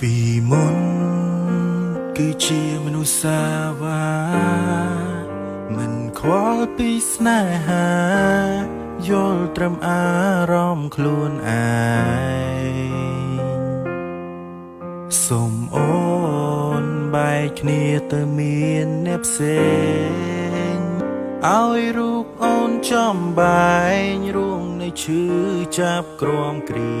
ពីមុនគឺជាមនុស្សសាវ៉ាមិនខ្វល់ពីស្នេហាយល់ត្រឹមអារម្មណ៍ខ្លួនឯងសូមអូនបែកគ្នាទៅមានអ្នកផ្សេងឲ្យរូបអូនចំបែងរួមនៃឈឺចាប់ក្រំគ្រា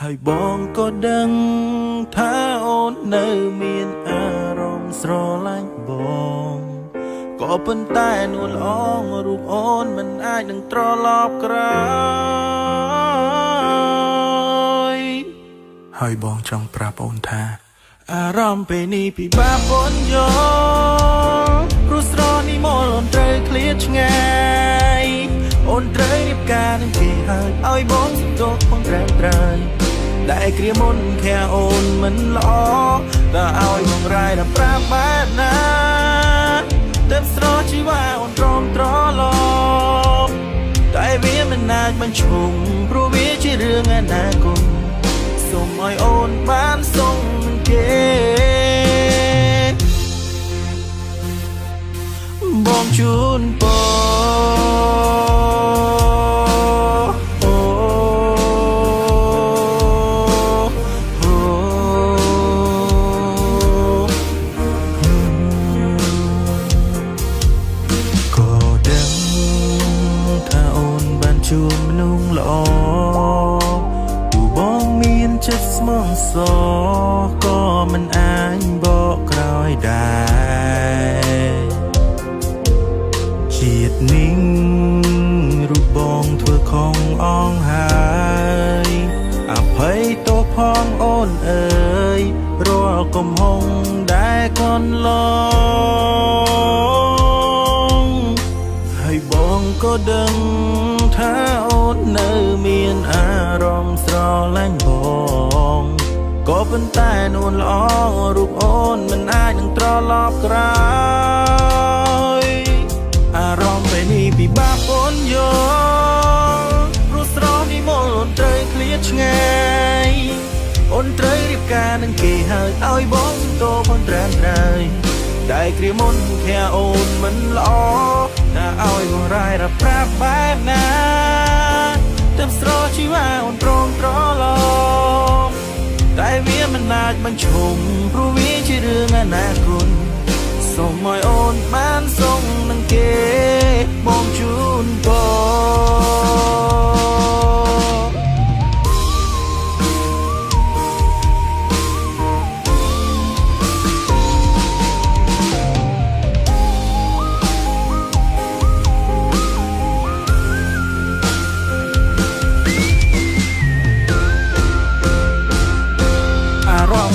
ហើយបងក៏ដឹងថាអូននៅមានអារម្មណ៍ស្រឡាញ់បងក៏ប៉ុន្តែនួនល្អងរូបអូនមិនអាចនឹងត្រឡប់ក្រោយហើយបងចង់ប្រាប់អូនថាអារម្មណ៍ពេលនេះពិបាកអូនយល់ព្រោះស្រនេះមកអូនត្រូវឃ្លាតឆ្ងាយអូនត្រូវរៀបការនឹងគេហើយឲ្យបងសុំទោសផងត្រែមត្រូវតែគ្រាមុនខាអូនមិនល្អតែឲ្យបងរាយដល់ប្រាប់បែបណាទៅស្រោជីវ៉ាអូនទ្រាំត្រឡប់តែវាមិនអាចបញ្ឈប់ព្រោះវាជារឿងអនាគតសូមឲ្យអូនបានសុំនឹងគេបងជូនពរជួបមនុស្សល្អទោះបងមានចិត្តស្មោះសរក៏មិនអាចបកក្រោយដែរជាតិនេះរូបបងធ្វើខុសអងហើយអភ័យទោសផងអូនអើយរាល់កំហុសដែលកន្លងហើយបងក៏ដឹងថាអូននៅមានអារម្មណ៍ស្រឡាញ់បងក៏ប៉ុន្តែនួនល្អរូបអូនមិនអាចនឹងត្រឡប់ក្រោយអារម្មណ៍ពេលនេះពិបាកអូនយល់ព្រោះស្រនេះមកអូនត្រូវឃ្លាតឆ្ងាយអូនត្រូវរៀបការនឹងគេហើយឲ្យបងសុំទោសផងត្រែមត្រូវតែគ្រាមុនខាអូនមិនល្អតែឲ្យបងរាយរាប់ប្រាប់បែបណាទៅស្រោជីវ៉ាអូនទ្រាំត្រឡប់តែវាមិនអាចបញ្ឈប់ព្រោះវាជារឿងអនាគតសូមឲ្យអូនបានសុំនឹងគេបងជូនពរ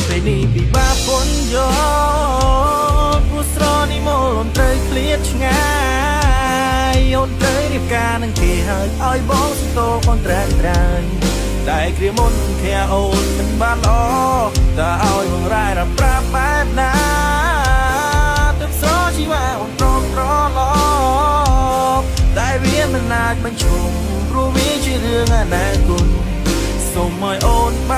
ពេលនេះពិបាកអូនយល់ព្រោះស្រនេះមកអូនត្រូវឃ្លាតឆ្ងាយអូនត្រូវរៀបការនឹងគេហើយឲ្យបងសុំទោសផងត្រែមត្រូវតែគ្រាមុនខាអូនមិនបានល្អតែឲ្យបងរាយរាប់ប្រាប់បែបណាទៅស្រជីវ៉ាអូនទ្រាំត្រឡប់តែវាមិនអាចបញ្ឈប់ព្រោះវាជារឿងអនាគតសូមឲ្យអូនបាន